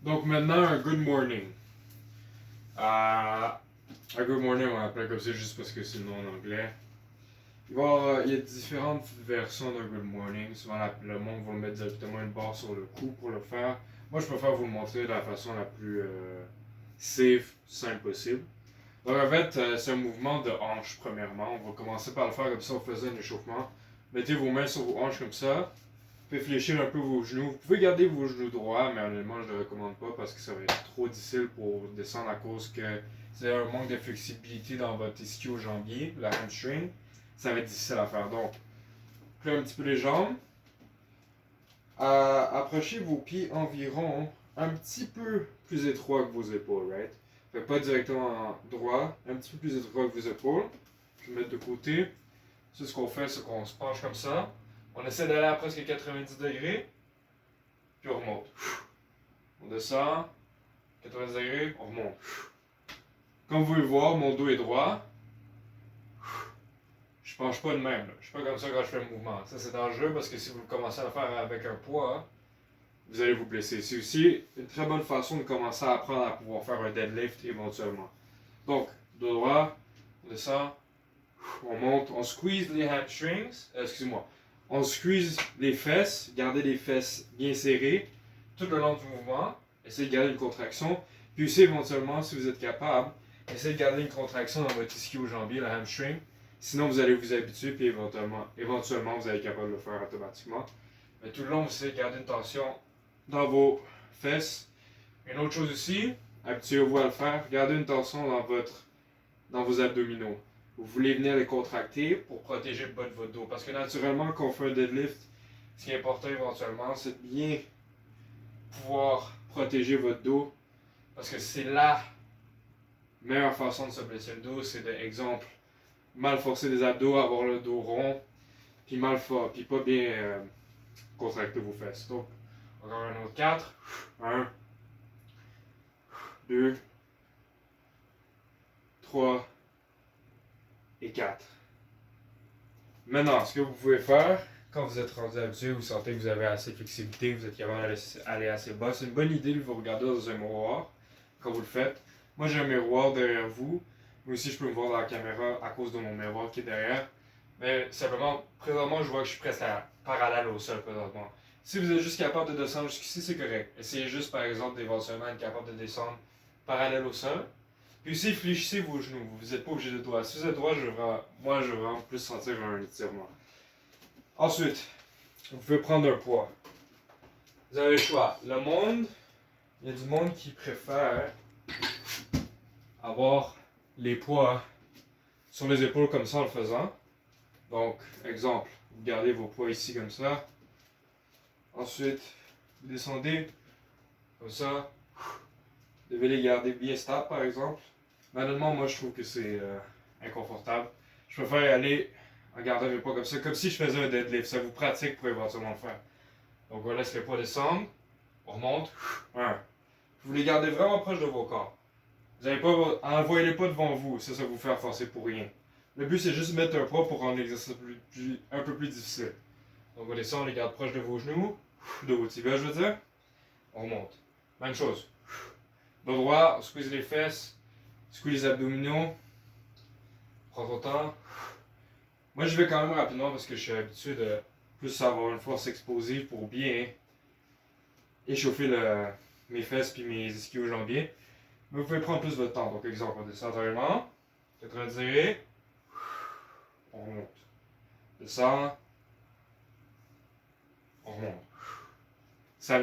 Donc maintenant, un good morning. Un good morning, on l'appelle comme ça juste parce que c'est le nom en anglais. Il y a différentes versions d'un good morning. Souvent, le monde va mettre directement une barre sur le cou pour le faire. Moi, je préfère vous le montrer de la façon la plus safe, simple possible. Donc, en fait, c'est un mouvement de hanche, premièrement. On va commencer par le faire comme ça, on faisait un échauffement. Mettez vos mains sur vos hanches comme ça. Vous pouvez fléchir un peu vos genoux. Vous pouvez garder vos genoux droits, mais honnêtement, je ne le recommande pas parce que ça va être trop difficile pour descendre à cause que c'est un manque de flexibilité dans votre ischio-jambier, la hamstring. Ça va être difficile à faire. Donc, pliez un petit peu les jambes. Approchez vos pieds environ un petit peu plus étroits que vos épaules, right? Fait pas directement droit, un petit peu plus étroit que vos épaules. Je vais mettre de côté. C'est ce qu'on fait, c'est qu'on se penche comme ça. On essaie d'aller à presque 90 degrés. Puis on remonte. On descend. 90 degrés, on remonte. Comme vous pouvez le voir, mon dos est droit. Je penche pas de même. Là. Je suis pas comme ça quand je fais le mouvement. Ça, c'est dangereux parce que si vous commencez à le faire avec un poids, vous allez vous blesser. C'est aussi une très bonne façon de commencer à apprendre à pouvoir faire un deadlift éventuellement. Donc, dos droit, on descend, on monte, on squeeze les hamstrings, excusez-moi, on squeeze les fesses, gardez les fesses bien serrées tout le long du mouvement, essayez de garder une contraction, puis aussi éventuellement, si vous êtes capable, essayez de garder une contraction dans votre ischio-jambier, la hamstring, sinon vous allez vous habituer, puis éventuellement vous allez être capable de le faire automatiquement. Mais tout le long, vous essayez de garder une tension dans vos fesses. Une autre chose aussi, habituez-vous à le faire, gardez une tension dans vos abdominaux. Vous voulez venir les contracter pour protéger le bas de votre dos. Parce que naturellement, quand on fait un deadlift, ce qui est important éventuellement, c'est de bien pouvoir protéger votre dos. Parce que c'est la meilleure façon de se blesser le dos, c'est d'exemple, mal forcer les abdos, avoir le dos rond, puis puis pas bien contracter vos fesses. Donc, encore un autre 4. 1, 2, 3 et 4. Maintenant, ce que vous pouvez faire, quand vous êtes rendu habitué, vous sentez que vous avez assez de flexibilité, vous êtes capable d'aller assez bas, c'est une bonne idée de vous regarder dans un miroir quand vous le faites. Moi, j'ai un miroir derrière vous. Moi aussi, je peux me voir dans la caméra à cause de mon miroir qui est derrière. Mais simplement, présentement, je vois que je suis presque parallèle au sol présentement. Si vous êtes juste capable de descendre jusqu'ici, c'est correct. Essayez juste, par exemple, d'éventuellement être capable de descendre parallèle au sol. Puis aussi, fléchissez vos genoux. Vous n'êtes pas obligé de droit. Si vous êtes droit, moi, je veux vraiment plus sentir un étirement. Ensuite, vous pouvez prendre un poids. Vous avez le choix. Il y a du monde qui préfère avoir les poids sur les épaules comme ça en le faisant. Donc, exemple, vous gardez vos poids ici comme ça. Ensuite, vous descendez comme ça. Vous devez les garder bien stables, par exemple. Malheureusement, moi, je trouve que c'est inconfortable. Je préfère y aller en gardant mes poids comme ça, comme si je faisais un deadlift. Ça vous pratique pour éventuellement le faire. Donc, on laisse les poids descendre. On remonte. 1. Vous les gardez vraiment proches de vos corps. Vous n'avez pas, envoyez-les pas devant vous. Ça vous fait forcer pour rien. Le but, c'est juste de mettre un poids pour rendre l'exercice un peu plus difficile. Donc, on descend, on les garde proches de vos genoux, de vos tibias, je veux dire. On remonte. Même chose. Dos droit, on squeeze les fesses, squeeze les abdominaux. Prends ton temps. Moi, je vais quand même rapidement parce que je suis habitué de plus avoir une force explosive pour bien échauffer mes fesses puis mes ischio-jambiers. Mais vous pouvez prendre plus votre temps. Donc, exemple, on descend tranquillement. 90 degrés. On remonte. Descend. On remonte. Ça